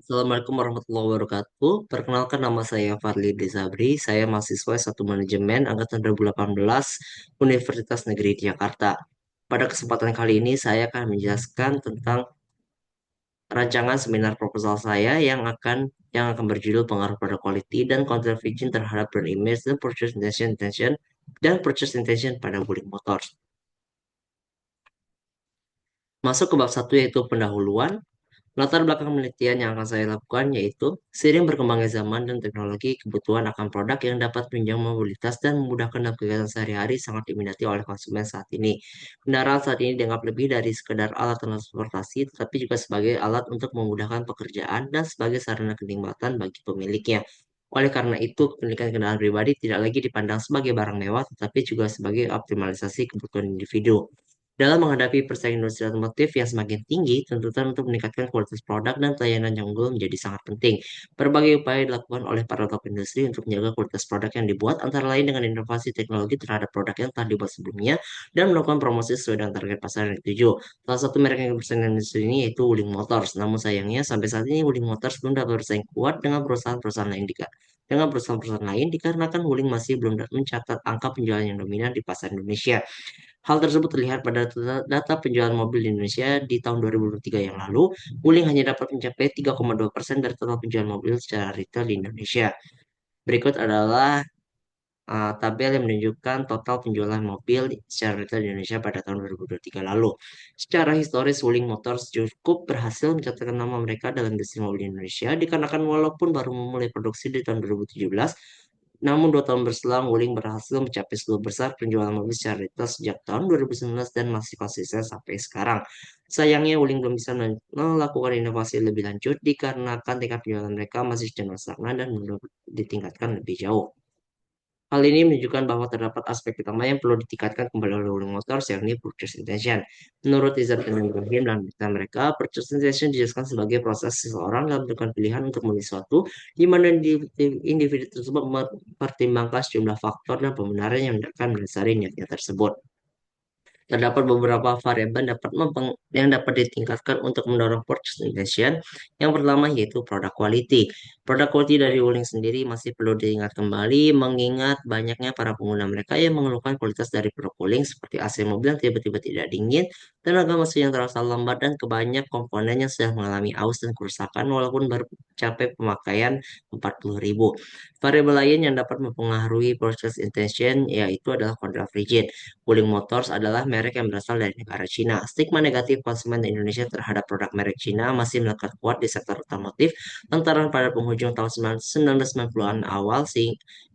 Assalamualaikum warahmatullahi wabarakatuh. Perkenalkan nama saya Fadli Desabri. Saya mahasiswa S1 Manajemen Angkatan 2018 Universitas Negeri Jakarta. Pada kesempatan kali ini saya akan menjelaskan tentang rancangan seminar proposal saya yang akan berjudul pengaruh pada quality dan content vision terhadap brand image dan purchase intention pada Wuling Motors. Masuk ke bab satu yaitu pendahuluan. Latar belakang penelitian yang akan saya lakukan yaitu seiring berkembangnya zaman dan teknologi, kebutuhan akan produk yang dapat menunjang mobilitas dan memudahkan dalam kegiatan sehari-hari sangat diminati oleh konsumen saat ini. Kendaraan saat ini dianggap lebih dari sekedar alat transportasi, tetapi juga sebagai alat untuk memudahkan pekerjaan dan sebagai sarana kenikmatan bagi pemiliknya. Oleh karena itu, kepemilikan kendaraan pribadi tidak lagi dipandang sebagai barang mewah, tetapi juga sebagai optimalisasi kebutuhan individu. Dalam menghadapi persaingan industri otomotif yang semakin tinggi, tuntutan untuk meningkatkan kualitas produk dan pelayanan yang unggul menjadi sangat penting. Berbagai upaya dilakukan oleh para top industri untuk menjaga kualitas produk yang dibuat, antara lain dengan inovasi teknologi terhadap produk yang telah dibuat sebelumnya dan melakukan promosi sesuai dengan target pasar yang dituju. Salah satu merek yang bersaing dengan industri ini yaitu Wuling Motors. Namun sayangnya sampai saat ini Wuling Motors belum dapat bersaing kuat dengan perusahaan-perusahaan lain dikarenakan Wuling masih belum mencatat angka penjualan yang dominan di pasar Indonesia. Hal tersebut terlihat pada data penjualan mobil di Indonesia di tahun 2023 yang lalu. Wuling hanya dapat mencapai 3,2% dari total penjualan mobil secara retail di Indonesia. Berikut adalah tabel yang menunjukkan total penjualan mobil secara retail di Indonesia pada tahun 2023 lalu. Secara historis, Wuling Motors cukup berhasil mencatatkan nama mereka dalam industri mobil di Indonesia, dikarenakan walaupun baru memulai produksi di tahun 2017, namun 2 tahun berselang, Wuling berhasil mencapai 10 besar penjualan mobil secara retail sejak tahun 2019 dan masih konsisten sampai sekarang. Sayangnya, Wuling belum bisa melakukan inovasi lebih lanjut dikarenakan tingkat penjualan mereka masih cenderung stagnan dan belum ditingkatkan lebih jauh. Hal ini menunjukkan bahwa terdapat aspek utama yang perlu ditingkatkan kembali oleh Wuling Motors, yakni purchase intention. Menurut Izar dan Ibrahim dalam berita mereka, purchase intention dijelaskan sebagai proses seseorang dalam menentukan pilihan untuk membeli sesuatu, di mana individu tersebut mempertimbangkan sejumlah faktor dan pembenaran yang akan mendasari niatnya tersebut. Terdapat beberapa variabel yang dapat ditingkatkan untuk mendorong purchase intention. Yang pertama yaitu produk quality. Produk quality dari Wuling sendiri masih perlu diingat kembali mengingat banyaknya para pengguna mereka yang mengeluhkan kualitas dari produk Wuling seperti AC mobil yang tiba-tiba tidak dingin, tenaga mesin yang terasa lambat, dan kebanyak komponen yang sudah mengalami aus dan kerusakan walaupun baru mencapai pemakaian 40.000. Variabel lain yang dapat mempengaruhi purchase intention yaitu adalah contract rigid. Wuling Motors adalah merek yang berasal dari negara Cina. Stigma negatif konsumen di Indonesia terhadap produk merek Cina masih melekat kuat di sektor otomotif lantaran pada penghujung tahun 1990-an awal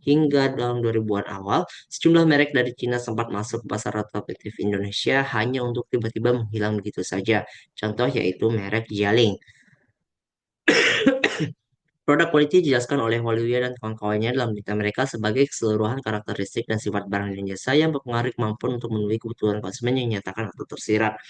hingga tahun 2000-an awal, sejumlah merek dari Cina sempat masuk ke pasar otomotif Indonesia hanya untuk tiba-tiba menghilang begitu saja. Contoh yaitu merek Jialing. Produk quality dijelaskan oleh Waluya dan kawan-kawannya dalam berita mereka sebagai keseluruhan karakteristik dan sifat barang dan jasa yang berpengaruh kemampuan untuk memenuhi kebutuhan konsumen yang dinyatakan atau tersirat.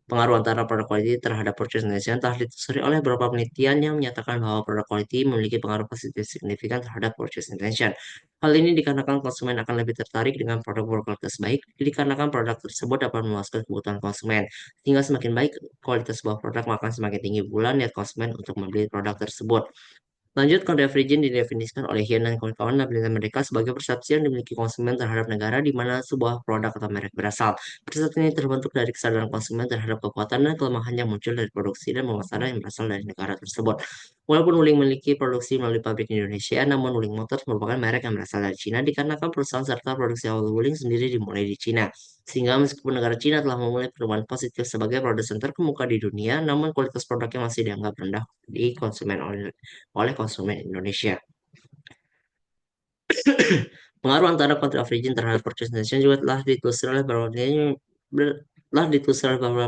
Pengaruh antara produk quality terhadap purchase intention telah ditelusuri oleh beberapa penelitian yang menyatakan bahwa produk quality memiliki pengaruh positif signifikan terhadap purchase intention. Hal ini dikarenakan konsumen akan lebih tertarik dengan produk berkualitas baik, dikarenakan produk tersebut dapat memuaskan kebutuhan konsumen. Sehingga semakin baik kualitas sebuah produk, maka semakin tinggi pula niat konsumen untuk membeli produk tersebut. Lanjut, convergence didefinisikan oleh Hian dan kawan-kawan dalam penelitian mereka sebagai persepsi yang dimiliki konsumen terhadap negara di mana sebuah produk atau merek berasal. Persepsi ini terbentuk dari kesadaran konsumen terhadap kekuatan dan kelemahan yang muncul dari produksi dan pemasaran yang berasal dari negara tersebut. Walaupun Wuling memiliki produksi melalui pabrik di Indonesia, namun Wuling Motors merupakan merek yang berasal dari Cina dikarenakan perusahaan serta produksi awal Wuling sendiri dimulai di Cina. Sehingga meskipun negara Cina telah memulai perubahan positif sebagai produsen terkemuka di dunia, namun kualitas produknya masih dianggap rendah di konsumen oleh konsumen Indonesia. Pengaruh antara country of origin terhadap purchase intention juga telah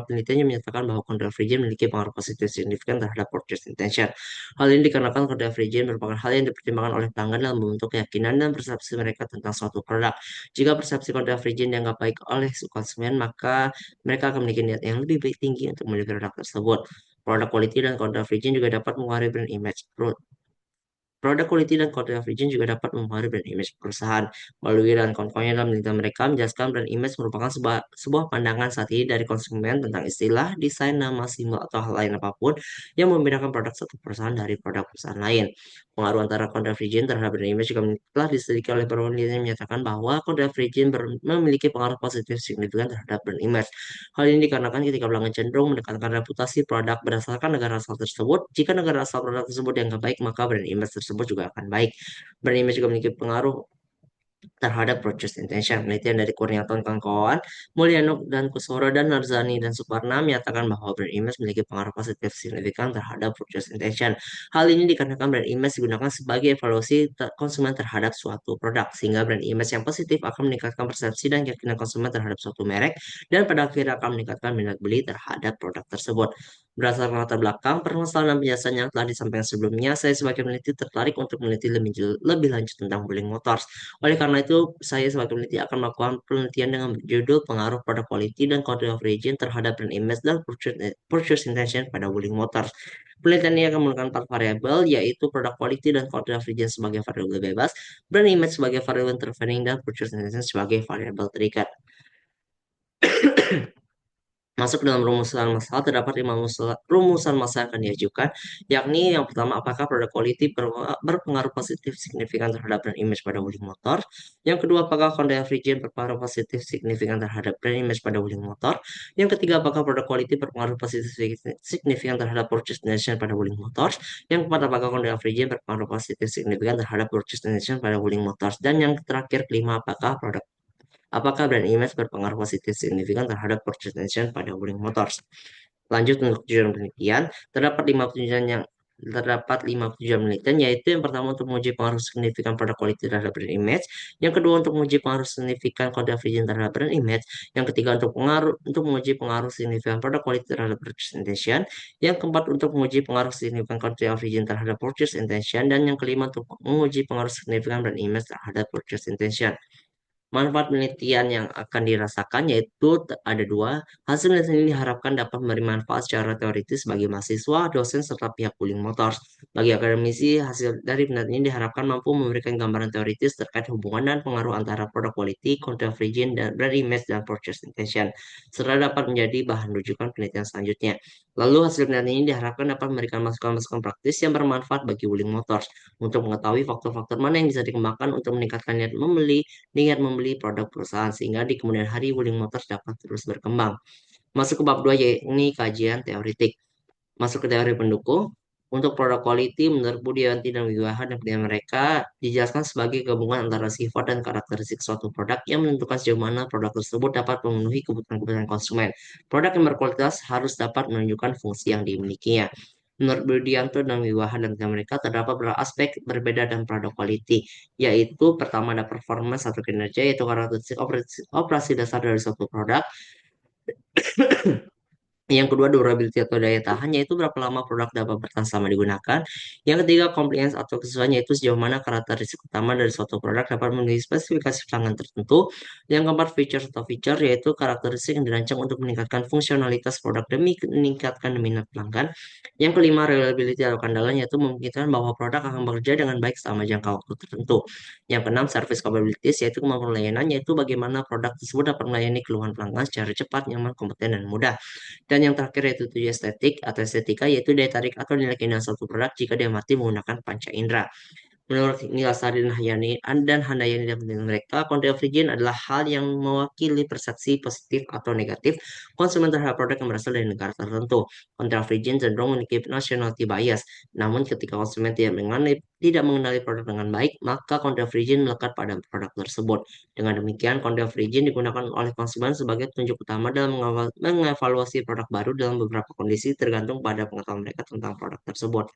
penelitian yang menyatakan bahwa country of origin memiliki pengaruh positif signifikan terhadap purchase intention. Hal ini dikarenakan country of origin merupakan hal yang dipertimbangkan oleh pelanggan dalam membentuk keyakinan dan persepsi mereka tentang suatu produk. Jika persepsi country of origin dianggap baik oleh konsumen, maka mereka akan memiliki niat yang lebih baik tinggi untuk membeli produk tersebut. Produk quality dan country of origin juga dapat mengaruhi brand image. Produk quality dan country of origin juga dapat mempengaruhi brand image perusahaan. Melalui dan kawan-kawannya dalam penelitian mereka menjelaskan brand image merupakan sebuah pandangan saat ini dari konsumen tentang istilah, desain, nama, simbol, atau hal lain apapun yang membedakan produk satu perusahaan dari produk perusahaan lain. Pengaruh antara country of origin terhadap brand image juga telah diselidiki oleh beberapa penelitian yang menyatakan bahwa country of origin memiliki pengaruh positif signifikan terhadap brand image. Hal ini dikarenakan ketika pelanggan cenderung menekankan reputasi produk berdasarkan negara asal tersebut. Jika negara asal produk tersebut dianggap baik, maka brand image tersebut juga akan baik. Brand image juga memiliki pengaruh terhadap purchase intention. Penelitian dari Kurniawan kawan-kawan, Mulyanok dan Kusworo dan Narzani dan Suparna menyatakan bahwa brand image memiliki pengaruh positif signifikan terhadap purchase intention. Hal ini dikarenakan brand image digunakan sebagai evaluasi konsumen terhadap suatu produk, sehingga brand image yang positif akan meningkatkan persepsi dan keyakinan konsumen terhadap suatu merek, dan pada akhirnya akan meningkatkan minat beli terhadap produk tersebut. Berdasarkan latar belakang, permasalahan dan penjelasan yang telah disampaikan sebelumnya, saya sebagai peneliti tertarik untuk meneliti lebih lanjut tentang Wuling Motors. Oleh karena itu, saya sebagai peneliti akan melakukan penelitian dengan judul pengaruh produk quality dan country of origin terhadap brand image dan purchase intention pada Wuling Motors. Penelitian ini akan menggunakan 4 variabel, yaitu produk quality dan country of origin sebagai variabel bebas, brand image sebagai variabel intervening, dan purchase intention sebagai variabel terikat. Masuk dalam rumusan masalah, terdapat 5 rumusan masalah yang akan diajukan, yakni yang pertama, apakah produk quality berpengaruh positif signifikan terhadap brand image pada Wuling Motor? Yang kedua, apakah country of origin berpengaruh positif signifikan terhadap brand image pada Wuling Motor? Yang ketiga, apakah produk quality berpengaruh positif signifikan terhadap purchase decision pada Wuling Motors? Yang keempat, apakah country of origin berpengaruh positif signifikan terhadap purchase decision pada Wuling Motors? Dan yang terakhir, kelima, apakah brand image berpengaruh positif signifikan terhadap purchase decision pada Wuling Motors? Lanjut untuk tujuan penelitian, terdapat lima tujuan penelitian, yaitu yang pertama untuk menguji pengaruh signifikan produk quality terhadap brand image, yang kedua untuk menguji pengaruh signifikan country of origin terhadap brand image, yang ketiga untuk menguji pengaruh signifikan produk quality terhadap purchase intention, yang keempat untuk menguji pengaruh signifikan country of origin terhadap purchase intention, dan yang kelima untuk menguji pengaruh signifikan brand image terhadap purchase intention. Manfaat penelitian yang akan dirasakan yaitu ada dua. Hasil penelitian ini diharapkan dapat memberi manfaat secara teoritis bagi mahasiswa, dosen, serta pihak Wuling Motors. Bagi akademisi, hasil dari penelitian ini diharapkan mampu memberikan gambaran teoritis terkait hubungan dan pengaruh antara produk quality, country of origin, dan brand image dan purchase intention, serta dapat menjadi bahan rujukan penelitian selanjutnya. Lalu hasil penelitian ini diharapkan dapat memberikan masukan-masukan praktis yang bermanfaat bagi Wuling Motors untuk mengetahui faktor-faktor mana yang bisa dikembangkan untuk meningkatkan niat membeli produk perusahaan, sehingga di kemudian hari Wuling Motors dapat terus berkembang. Masuk ke bab 2, yakni kajian teoritik. Masuk ke teori pendukung. Untuk produk quality, menurut Budianti dan Wiwahan dan penelitian mereka dijelaskan sebagai gabungan antara sifat dan karakteristik suatu produk yang menentukan sejauh mana produk tersebut dapat memenuhi kebutuhan-kebutuhan konsumen. Produk yang berkualitas harus dapat menunjukkan fungsi yang dimilikinya. Menurut Budianto dan Wiwahan dan penelitian mereka, terdapat beberapa aspek berbeda dalam produk quality, yaitu pertama ada performance atau kinerja, yaitu karakteristik operasi dasar dari suatu produk. Yang kedua, durability atau daya tahan, yaitu berapa lama produk dapat bertahan selama digunakan. Yang ketiga, compliance atau kesesuaian, yaitu sejauh mana karakteristik utama dari suatu produk dapat memenuhi spesifikasi pelanggan tertentu. Yang keempat, features atau feature, yaitu karakteristik yang dirancang untuk meningkatkan fungsionalitas produk demi meningkatkan minat pelanggan. Yang kelima, reliability atau kandalan, yaitu memungkinkan bahwa produk akan bekerja dengan baik selama jangka waktu tertentu. Yang keenam, service capabilities, yaitu kemampuan layanan, yaitu bagaimana produk tersebut dapat melayani keluhan pelanggan secara cepat, nyaman, kompeten, dan mudah. Dan yang terakhir yaitu tujuh estetik atau estetika, yaitu daya tarik atau nilai keindahan suatu produk jika diamati menggunakan panca indera. Menurut Nilasari dan Handayani dan penelitian mereka, country of origin adalah hal yang mewakili persepsi positif atau negatif konsumen terhadap produk yang berasal dari negara tertentu. Country of origin cenderung memiliki nationality bias. Namun ketika konsumen tidak mengenali produk dengan baik, maka country of origin melekat pada produk tersebut. Dengan demikian, country of origin digunakan oleh konsumen sebagai tunjuk utama dalam mengevaluasi produk baru dalam beberapa kondisi tergantung pada pengetahuan mereka tentang produk tersebut.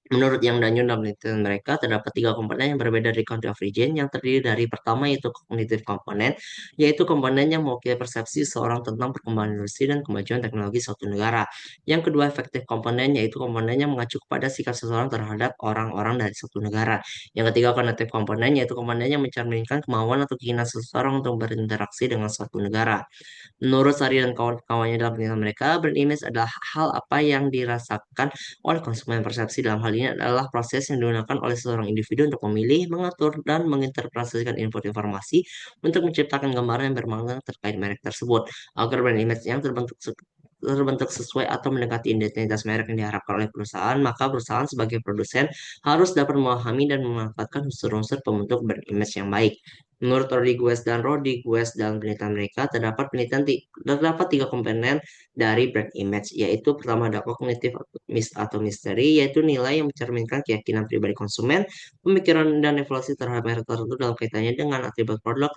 Menurut Yang dan Yun dalam penelitian mereka, terdapat tiga komponen yang berbeda dari country of origin, yang terdiri dari pertama yaitu cognitive komponen, yaitu komponen yang mewakili persepsi seorang tentang perkembangan industri dan kemajuan teknologi suatu negara. Yang kedua, efektif komponen, yaitu komponen yang mengacu kepada sikap seseorang terhadap orang-orang dari suatu negara. Yang ketiga, cognitive komponen, yaitu komponen yang mencerminkan kemauan atau keinginan seseorang untuk berinteraksi dengan suatu negara. Menurut Sari dan kawan-kawannya dalam penelitian mereka, brand image adalah hal apa yang dirasakan oleh konsumen. Persepsi dalam hal ini adalah proses yang digunakan oleh seorang individu untuk memilih, mengatur, dan menginterpretasikan input informasi untuk menciptakan gambaran yang bermakna terkait merek tersebut. Agar brand image yang terbentuk sesuai atau mendekati identitas merek yang diharapkan oleh perusahaan, maka perusahaan sebagai produsen harus dapat memahami dan memanfaatkan unsur-unsur pembentuk brand image yang baik. Menurut Rodriguez dalam penelitian mereka, terdapat tiga komponen dari brand image, yaitu pertama ada kognitif atau misteri, yaitu nilai yang mencerminkan keyakinan pribadi konsumen, pemikiran dan evaluasi terhadap merek tertentu dalam kaitannya dengan atribut produk,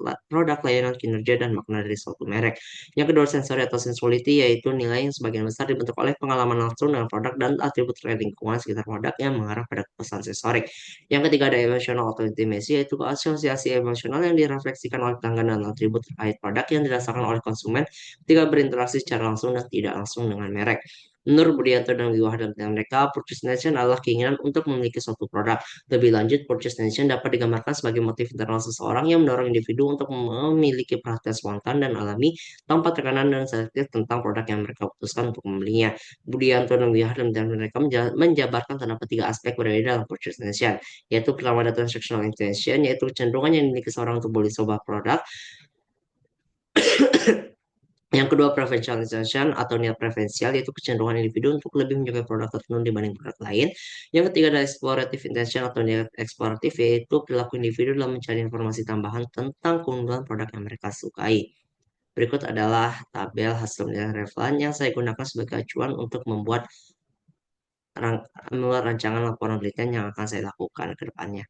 layanan, kinerja, dan makna dari suatu merek. Yang kedua, sensori atau sensuality, yaitu nilai yang sebagian besar dibentuk oleh pengalaman langsung dengan produk dan atribut terkait lingkungan sekitar produk yang mengarah pada kepuasan sensorik. Yang ketiga ada emotional atau intimacy, yaitu asosiasi emosional yang direfleksikan oleh pelanggan dan atribut terkait produk yang dirasakan oleh konsumen ketika berinteraksi secara langsung dan tidak langsung dengan merek. Menurut Budianto dan Wiwah dan mereka, purchase intention adalah keinginan untuk memiliki suatu produk. Lebih lanjut, purchase intention dapat digambarkan sebagai motif internal seseorang yang mendorong individu untuk memiliki perhatian spontan dan alami tanpa tekanan dan selektif tentang produk yang mereka putuskan untuk membelinya. Budianto dan Wiwah dan mereka menjabarkan terdapat tiga aspek berbeda dalam purchase intention, yaitu pertama ada transactional intention, yaitu kecenderungan yang dimiliki seorang untuk beli sebuah produk. Yang kedua, preferential intention atau niat preferensial, yaitu kecenderungan individu untuk lebih menyukai produk tertentu dibanding produk lain. Yang ketiga ada explorative intention atau niat eksploratif, yaitu perilaku individu dalam mencari informasi tambahan tentang keunggulan produk yang mereka sukai. Berikut adalah tabel hasil penilaian relevan yang saya gunakan sebagai acuan untuk membuat rancangan laporan penelitian yang akan saya lakukan ke depannya.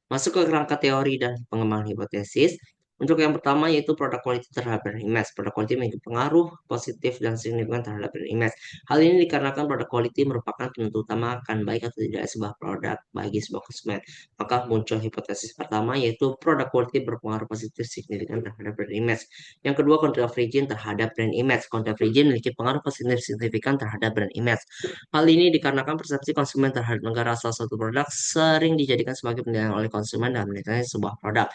Masuk ke kerangka teori dan pengembangan hipotesis. Untuk yang pertama yaitu produk quality terhadap brand image. Produk quality memiliki pengaruh positif dan signifikan terhadap brand image. Hal ini dikarenakan produk quality merupakan penentu utama akan baik atau tidak sebuah produk bagi sebuah konsumen. Maka muncul hipotesis pertama yaitu produk quality berpengaruh positif signifikan terhadap brand image. Yang kedua, country of origin terhadap brand image. Country of origin memiliki pengaruh positif signifikan terhadap brand image. Hal ini dikarenakan persepsi konsumen terhadap negara asal suatu produk sering dijadikan sebagai penilaian oleh konsumen dalam menilai sebuah produk.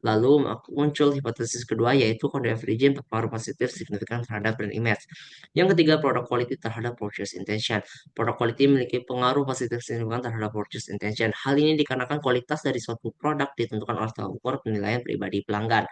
Lalu muncul hipotesis kedua yaitu convergence berpengaruh positif signifikan terhadap brand image. Yang ketiga, produk quality terhadap purchase intention. Produk quality memiliki pengaruh positif signifikan terhadap purchase intention. Hal ini dikarenakan kualitas dari suatu produk ditentukan oleh tolak ukur penilaian pribadi pelanggan.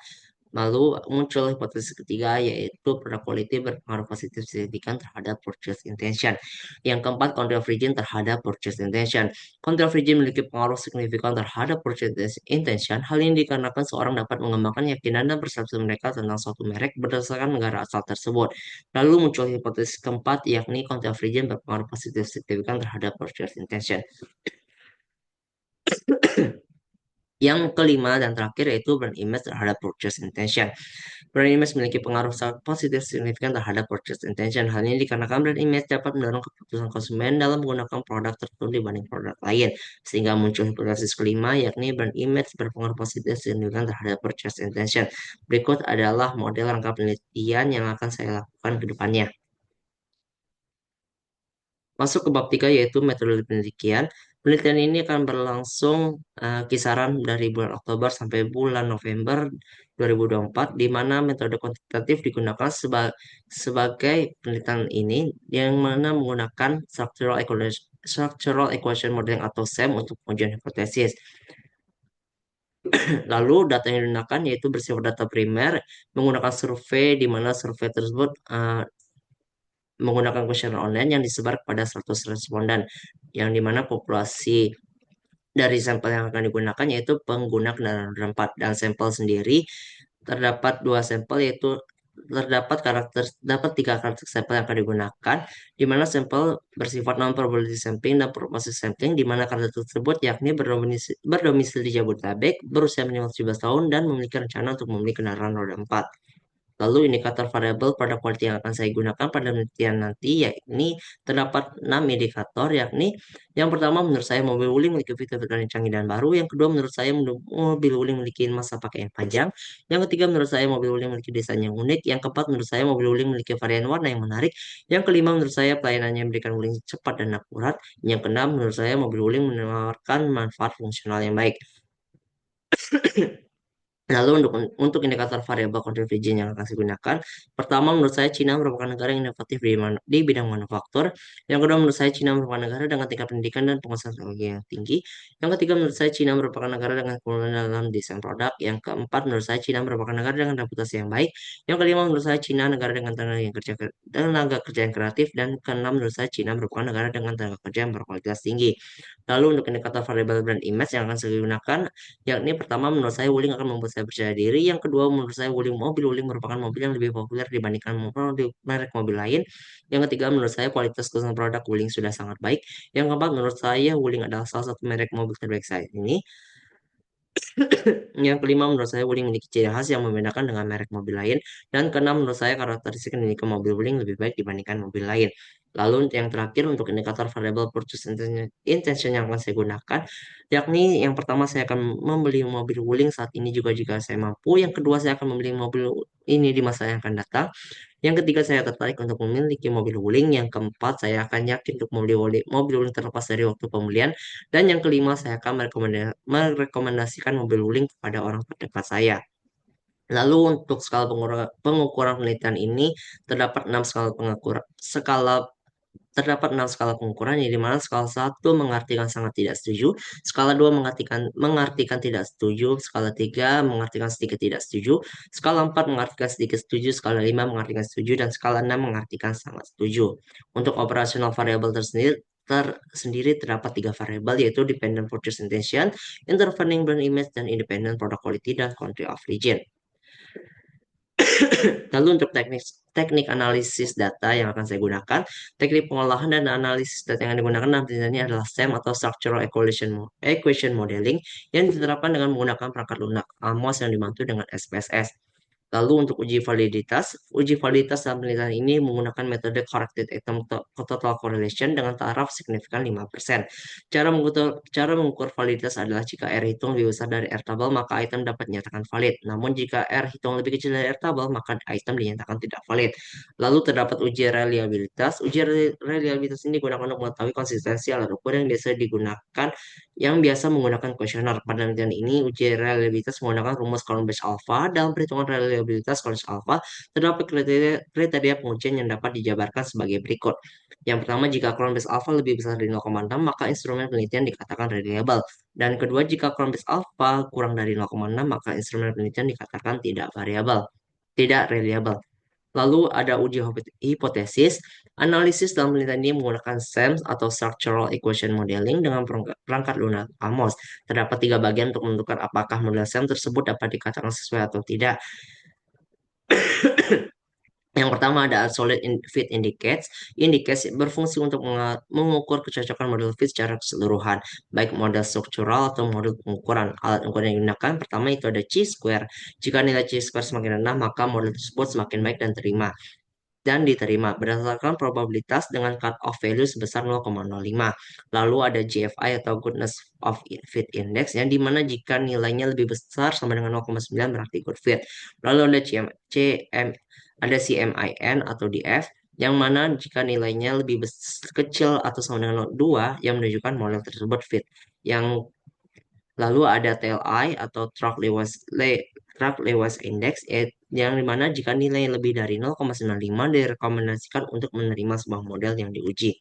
Lalu muncul hipotesis ketiga yaitu produk quality berpengaruh positif signifikan terhadap purchase intention. Yang keempat, country of origin terhadap purchase intention. Country of origin memiliki pengaruh signifikan terhadap purchase intention. Hal ini dikarenakan seorang dapat mengembangkan keyakinan dan persepsi mereka tentang suatu merek berdasarkan negara asal tersebut. Lalu muncul hipotesis keempat yakni country of origin berpengaruh positif signifikan terhadap purchase intention. Yang kelima dan terakhir yaitu brand image terhadap purchase intention. Brand image memiliki pengaruh sangat positif signifikan terhadap purchase intention. Hal ini dikarenakan brand image dapat mendorong keputusan konsumen dalam menggunakan produk tertentu dibanding produk lain. Sehingga muncul hipotesis kelima yakni brand image berpengaruh positif signifikan terhadap purchase intention. Berikut adalah model rangka penelitian yang akan saya lakukan ke depannya. Masuk ke bab 3 yaitu metode penelitian. Penelitian ini akan berlangsung kisaran dari bulan Oktober sampai bulan November 2024 di mana metode kuantitatif digunakan sebagai penelitian ini yang mana menggunakan structural equation modeling atau SEM untuk pengujian hipotesis. Lalu data yang digunakan yaitu bersifat data primer menggunakan survei di mana survei tersebut menggunakan kuesioner online yang disebar kepada 100 responden yang dimana populasi dari sampel yang akan digunakan yaitu pengguna kendaraan roda 4 dan sampel sendiri terdapat dua sampel yaitu terdapat tiga karakter sampel yang akan digunakan di mana sampel bersifat non probability sampling dan probability sampling di mana karakter tersebut yakni berdomisili di Jabodetabek, berusia minimal 17 tahun dan memiliki rencana untuk membeli kendaraan roda 4. Lalu indikator variabel pada quality yang akan saya gunakan pada penelitian nanti, yakni terdapat 6 indikator, yakni yang pertama menurut saya mobil Wuling memiliki fitur-fitur yang canggih dan baru. Yang kedua menurut saya mobil Wuling memiliki masa pakai yang panjang. Yang ketiga menurut saya mobil Wuling memiliki desain yang unik. Yang keempat menurut saya mobil Wuling memiliki varian warna yang menarik. Yang kelima menurut saya pelayanannya yang memberikan Wuling cepat dan akurat. Yang keenam menurut saya mobil Wuling menawarkan manfaat fungsional yang baik. Lalu untuk indikator variabel convergence yang akan saya gunakan, pertama menurut saya Cina merupakan negara yang inovatif di bidang manufaktur. Yang kedua menurut saya Cina merupakan negara dengan tingkat pendidikan dan penguasaan teknologi yang tinggi. Yang ketiga menurut saya Cina merupakan negara dengan kemampuan dalam desain produk. Yang keempat menurut saya Cina merupakan negara dengan reputasi yang baik. Yang kelima menurut saya Cina negara dengan tenaga kerja yang kreatif. Dan keenam menurut saya Cina merupakan negara dengan tenaga kerja yang berkualitas tinggi. Lalu untuk indikator variabel brand image yang akan saya gunakan, yakni pertama menurut saya Wuling akan membuat saya percaya diri. Yang kedua menurut saya Wuling merupakan mobil yang lebih populer dibandingkan merek mobil lain. Yang ketiga menurut saya kualitas keseluruhan produk Wuling sudah sangat baik. Yang keempat menurut saya Wuling adalah salah satu merek mobil terbaik saat ini. Yang kelima menurut saya Wuling memiliki ciri khas yang membedakan dengan merek mobil lain. Dan keenam menurut saya karakteristik yang dimiliki mobil Wuling lebih baik dibandingkan mobil lain. Lalu yang terakhir untuk indikator variable purchase intention yang akan saya gunakan, yakni yang pertama saya akan membeli mobil Wuling saat ini juga jika saya mampu. Yang kedua saya akan membeli mobil ini di masa yang akan datang. Yang ketiga, saya tertarik untuk memiliki mobil Wuling. Yang keempat, saya akan yakin untuk membeli mobil Wuling terlepas dari waktu pembelian. Dan yang kelima, saya akan merekomendasikan mobil Wuling kepada orang terdekat saya. Lalu untuk skala pengukuran penelitian ini terdapat 6 skala terdapat 6 skala pengukuran, yang dimana skala satu mengartikan sangat tidak setuju, skala 2 mengartikan tidak setuju, skala 3 mengartikan sedikit tidak setuju, skala 4 mengartikan sedikit setuju, skala 5 mengartikan setuju, dan skala 6 mengartikan sangat setuju. Untuk operasional variabel tersendiri terdapat tiga variabel, yaitu dependent purchase intention, intervening brand image, dan independent product quality dan country of origin. Lalu untuk teknik analisis data yang akan saya gunakan, teknik pengolahan dan analisis data yang digunakan dalam penelitian ini adalah SEM atau Structural Equation Modeling, yang diterapkan dengan menggunakan perangkat lunak AMOS yang dibantu dengan SPSS. Lalu untuk uji validitas dalam penelitian ini menggunakan metode corrected atom total correlation dengan taraf signifikan 5%. Cara mengukur validitas adalah jika R hitung lebih besar dari R tabel, maka item dapat dinyatakan valid. Namun jika R hitung lebih kecil dari R tabel, maka item dinyatakan tidak valid. Lalu terdapat uji reliabilitas. Uji reliabilitas ini digunakan untuk mengetahui konsistensi alat ukur yang biasa menggunakan kuesioner. Pada penelitian ini, uji reliabilitas menggunakan rumus Cron-Base alpha. Dalam perhitungan reliabilitas Cron-Base alpha, terdapat kriteria pengujian yang dapat dijabarkan sebagai berikut. Yang pertama, jika Cron-Base alpha lebih besar dari 0,6, maka instrumen penelitian dikatakan reliable. Dan kedua, jika Cron-Base alpha kurang dari 0,6, maka instrumen penelitian dikatakan tidak reliable. Lalu ada uji hipotesis. Analisis dalam penelitian ini menggunakan SEMS atau Structural Equation Modeling dengan perangkat lunak AMOS. Terdapat tiga bagian untuk menentukan apakah model SEM tersebut dapat dikatakan sesuai atau tidak. Yang pertama ada solid fit indicates. Indicates berfungsi untuk mengukur kecocokan model fit secara keseluruhan, baik model struktural atau model pengukuran. Alat ukur yang digunakan pertama itu ada chi-square. Jika nilai chi-square semakin rendah, maka model tersebut semakin baik dan diterima berdasarkan probabilitas dengan cut-off value sebesar 0,05. Lalu ada GFI atau Goodness of Fit Index, yang dimana jika nilainya lebih besar sama dengan 0,9 berarti good fit. Lalu ada ada CMIN atau DF, yang mana jika nilainya lebih kecil atau sama dengan 2 yang menunjukkan model tersebut fit. Yang lalu ada TLI atau Track Lewis Index, yang dimana jika nilai lebih dari 0,95 direkomendasikan untuk menerima sebuah model yang diuji.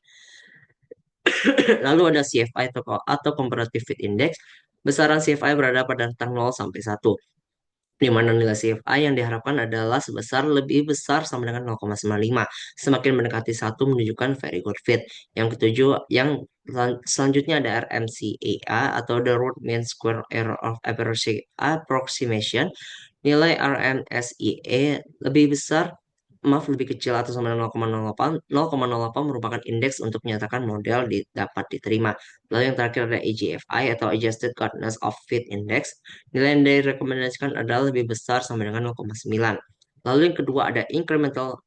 Lalu ada CFI atau Comparative Fit Index. Besaran CFI berada pada rentang 0 sampai 1, di mana nilai CFI yang diharapkan adalah lebih besar sama dengan 0,95. Semakin mendekati 1 menunjukkan very good fit. Yang ketujuh, yang selanjutnya ada RMCA atau the Root Mean Square Error of Approximation. Nilai RMSEA lebih kecil atau sama dengan 0,08. 0,08 merupakan indeks untuk menyatakan model dapat diterima. Lalu yang terakhir ada AGFI atau Adjusted Goodness of Fit Index. Nilai yang direkomendasikan adalah lebih besar sama dengan 0,9. Lalu yang kedua ada incremental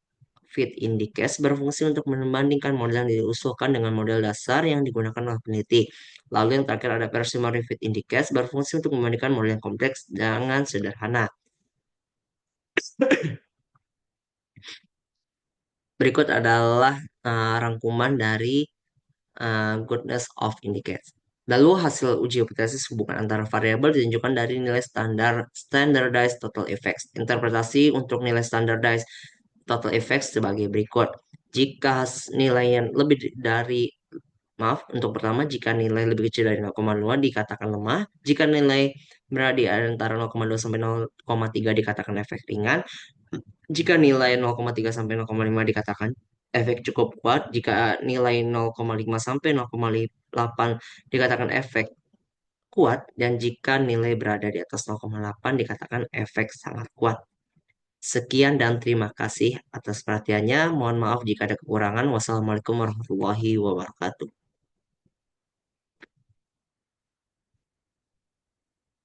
fit index berfungsi untuk membandingkan model yang diusulkan dengan model dasar yang digunakan oleh peneliti. Lalu yang terakhir ada parsimony fit index berfungsi untuk membandingkan model yang kompleks dengan sederhana. Berikut adalah rangkuman dari goodness of indicates. Lalu hasil uji hipotesis hubungan antara variabel ditunjukkan dari nilai standardized total effects. Interpretasi untuk nilai standardized total effects sebagai berikut. Jika nilai yang lebih dari Maaf, untuk pertama, jika nilai lebih kecil dari 0,2 dikatakan lemah, jika nilai berada di antara 0,2 sampai 0,3 dikatakan efek ringan, jika nilai 0,3 sampai 0,5 dikatakan efek cukup kuat, jika nilai 0,5 sampai 0,8 dikatakan efek kuat, dan jika nilai berada di atas 0,8 dikatakan efek sangat kuat. Sekian dan terima kasih atas perhatiannya. Mohon maaf jika ada kekurangan. Wassalamualaikum warahmatullahi wabarakatuh.